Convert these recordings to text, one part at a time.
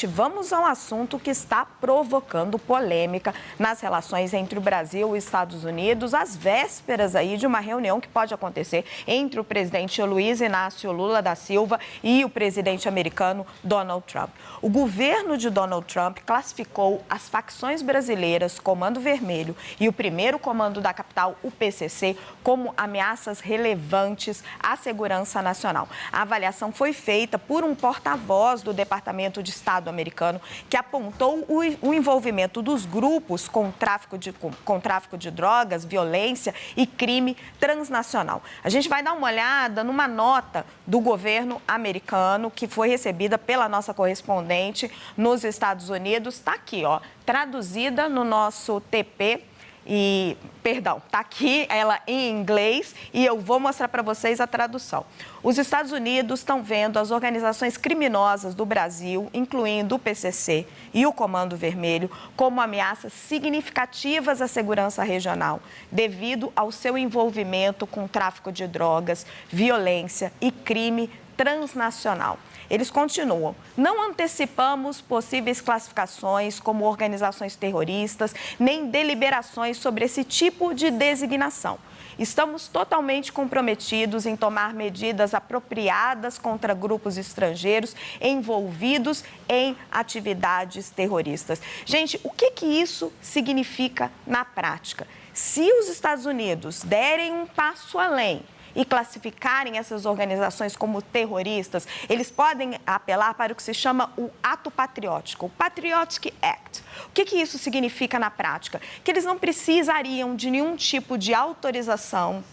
Vamos a um assunto que está provocando polêmica nas relações entre o Brasil e os Estados Unidos, às vésperas aí de uma reunião que pode acontecer entre o presidente Luiz Inácio Lula da Silva e o presidente americano Donald Trump. O governo de Donald Trump classificou as facções brasileiras Comando Vermelho e o primeiro comando da capital, o PCC, como ameaças relevantes à segurança nacional. A avaliação foi feita por um porta-voz do Departamento de Estado americano, que apontou o envolvimento dos grupos com tráfico de drogas, violência e crime transnacional. A gente vai dar uma olhada numa nota do governo americano que foi recebida pela nossa correspondente nos Estados Unidos. Está aqui, ó, traduzida no nosso TP. Está aqui ela em inglês e eu vou mostrar para vocês a tradução. Os Estados Unidos estão vendo as organizações criminosas do Brasil, incluindo o PCC e o Comando Vermelho, como ameaças significativas à segurança regional, devido ao seu envolvimento com tráfico de drogas, violência e crime transnacional. Eles continuam: não antecipamos possíveis classificações como organizações terroristas, nem deliberações sobre esse tipo de designação. Estamos totalmente comprometidos em tomar medidas apropriadas contra grupos estrangeiros envolvidos em atividades terroristas. Gente, o que isso significa na prática? Se os Estados Unidos derem um passo além e classificarem essas organizações como terroristas, eles podem apelar para o que se chama o ato patriótico, o Patriotic Act. O que isso significa na prática? Que eles não precisariam de nenhum tipo de autorização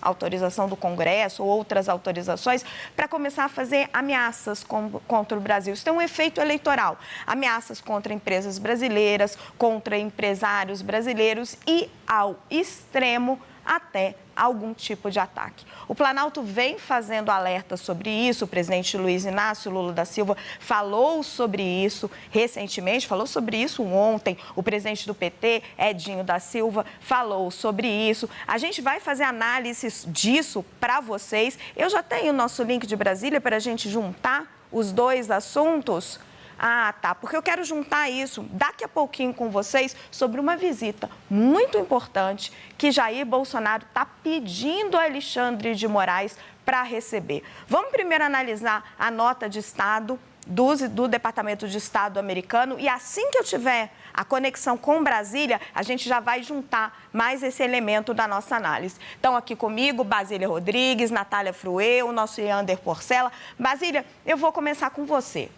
do Congresso ou outras autorizações para começar a fazer ameaças contra o Brasil. Isso tem um efeito eleitoral. Ameaças contra empresas brasileiras, contra empresários brasileiros e, ao extremo, até algum tipo de ataque. O Planalto vem fazendo alerta sobre isso, o presidente Luiz Inácio Lula da Silva falou sobre isso recentemente, falou sobre isso ontem, o presidente do PT, Edinho da Silva, falou sobre isso. A gente vai fazer análises disso para vocês. Eu já tenho o nosso link de Brasília para a gente juntar os dois assuntos. Ah, tá, porque eu quero juntar isso daqui a pouquinho com vocês sobre uma visita muito importante que Jair Bolsonaro está pedindo a Alexandre de Moraes para receber. Vamos primeiro analisar a nota de Estado do Departamento de Estado americano e assim que eu tiver a conexão com Brasília, a gente já vai juntar mais esse elemento da nossa análise. Então, aqui comigo, Basília Rodrigues, Natália Fruê, o nosso Yander Porcela. Basília, eu vou começar com você.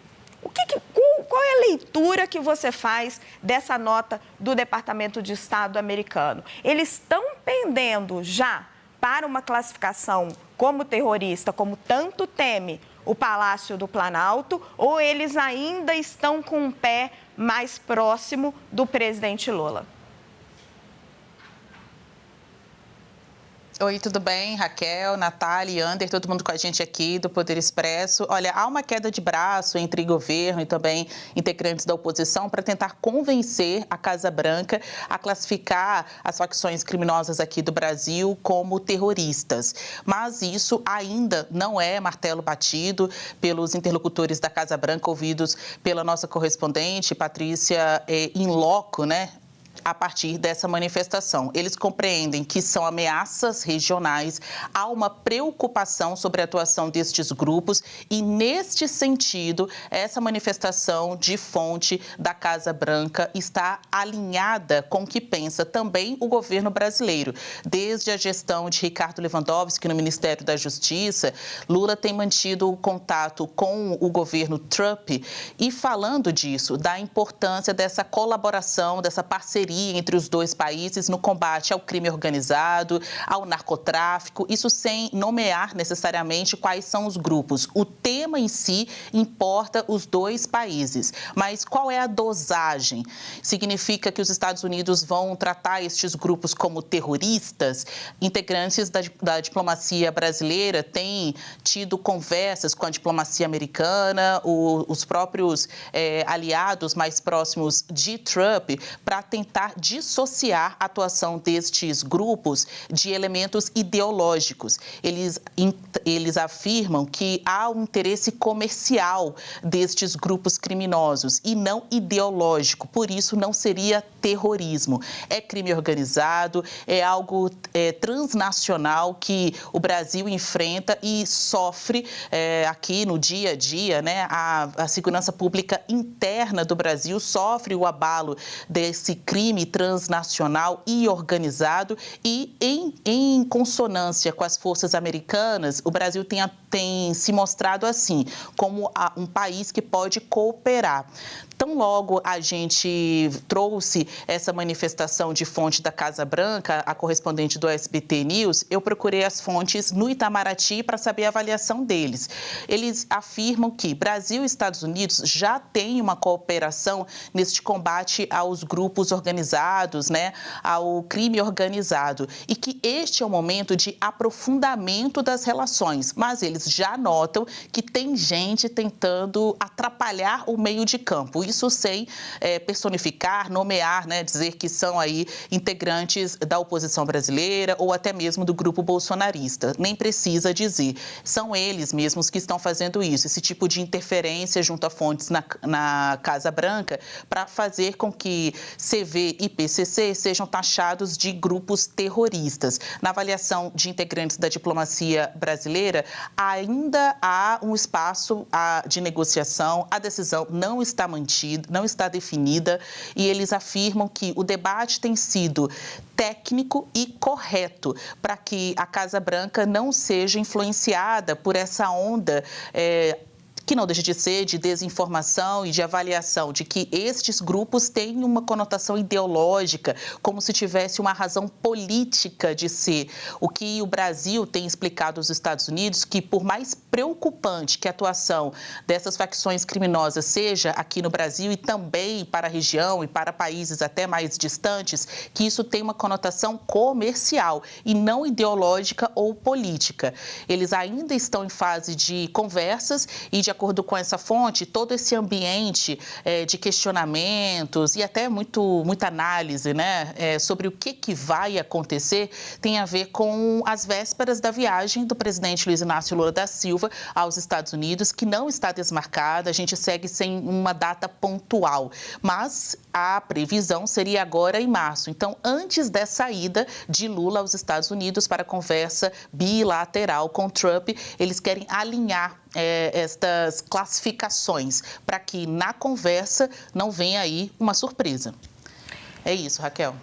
Qual é a leitura que você faz dessa nota do Departamento de Estado americano? Eles estão pendendo já para uma classificação como terrorista, como tanto teme o Palácio do Planalto, ou eles ainda estão com um pé mais próximo do presidente Lula? Oi, tudo bem? Raquel, Natália, Yander, todo mundo com a gente aqui do Poder Expresso. Olha, há uma queda de braço entre governo e também integrantes da oposição para tentar convencer a Casa Branca a classificar as facções criminosas aqui do Brasil como terroristas. Mas isso ainda não é martelo batido pelos interlocutores da Casa Branca, ouvidos pela nossa correspondente, Patrícia, in loco, né? A partir dessa manifestação. Eles compreendem que são ameaças regionais, há uma preocupação sobre a atuação destes grupos e, neste sentido, essa manifestação de fonte da Casa Branca está alinhada com o que pensa também o governo brasileiro. Desde a gestão de Ricardo Lewandowski no Ministério da Justiça, Lula tem mantido contato com o governo Trump e, falando disso, da importância dessa colaboração, dessa parceria entre os dois países no combate ao crime organizado, ao narcotráfico, isso sem nomear necessariamente quais são os grupos. O tema em si importa os dois países, mas qual é a dosagem? Significa que os Estados Unidos vão tratar estes grupos como terroristas? Integrantes da diplomacia brasileira têm tido conversas com a diplomacia americana, os próprios aliados mais próximos de Trump, para tentar tentar dissociar a atuação destes grupos de elementos ideológicos. Eles afirmam que há um interesse comercial destes grupos criminosos e não ideológico, por isso não seria terrorismo. É crime organizado, é algo transnacional que o Brasil enfrenta e sofre aqui no dia a dia, né? A segurança pública interna do Brasil sofre o abalo desse crime transnacional e organizado e em consonância com as forças americanas, o Brasil tem se mostrado assim, como um país que pode cooperar. Tão logo a gente trouxe essa manifestação de fonte da Casa Branca, a correspondente do SBT News, eu procurei as fontes no Itamaraty para saber a avaliação deles. Eles afirmam que Brasil e Estados Unidos já têm uma cooperação neste combate aos grupos organizados, né, ao crime organizado, e que este é o momento de aprofundamento das relações, mas eles já notam que tem gente tentando atrapalhar o meio de campo. Isso sem personificar, nomear, né, dizer que são aí integrantes da oposição brasileira ou até mesmo do grupo bolsonarista. Nem precisa dizer. São eles mesmos que estão fazendo isso, esse tipo de interferência junto a fontes na Casa Branca para fazer com que CV e PCC sejam taxados de grupos terroristas. Na avaliação de integrantes da diplomacia brasileira, ainda há um espaço de negociação, a decisão não está mantida, não está definida, e eles afirmam que o debate tem sido técnico e correto para que a Casa Branca não seja influenciada por essa onda que não deixa de ser de desinformação e de avaliação de que estes grupos têm uma conotação ideológica, como se tivesse uma razão política de ser. O que o Brasil tem explicado aos Estados Unidos, que por mais preocupante que a atuação dessas facções criminosas seja aqui no Brasil e também para a região e para países até mais distantes, que isso tem uma conotação comercial e não ideológica ou política. Eles ainda estão em fase de conversas e, de acordo com essa fonte, todo esse ambiente de questionamentos e até muita análise, né, sobre o que vai acontecer tem a ver com as vésperas da viagem do presidente Luiz Inácio Lula da Silva aos Estados Unidos, que não está desmarcada, a gente segue sem uma data pontual, mas a previsão seria agora em março. Então, antes dessa ida de Lula aos Estados Unidos para a conversa bilateral com Trump, eles querem alinhar estas classificações para que na conversa não venha aí uma surpresa. É isso, Raquel.